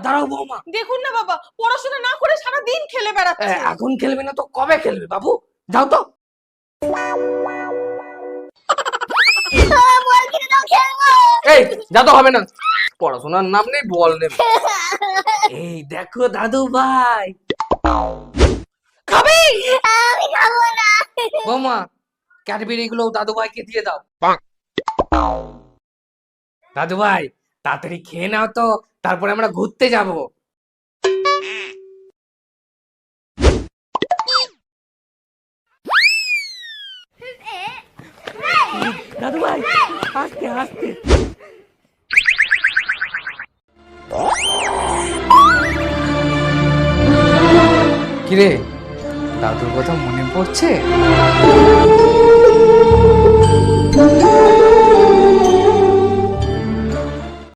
দাঁড়াও বৌমা। দেখুন না বাবা, পড়াশোনা না করে সারা দিন খেলে বেড়াচ্ছে। এখন খেলবে না তো কবে খেলবে বাবু? যাও তো। বল কিনে দাও, খেলবো। এই যা তো হবে না, পড়াশোনার নাম নেই বল নেবে। এই দেখো দাদু ভাই খাবে। আমি খাবো না। বৌমা ক্যাডবেরি গুলো দাদু ভাইকে দিয়ে দাও। দাদু ভাই তাড়াতাড়ি খেয়ে নাও তো, তারপরে আমরা ঘুরতে যাব। দাদু ভাই আস্তে আস্তে। কিরে দাদুর কথা মনে পড়ছে?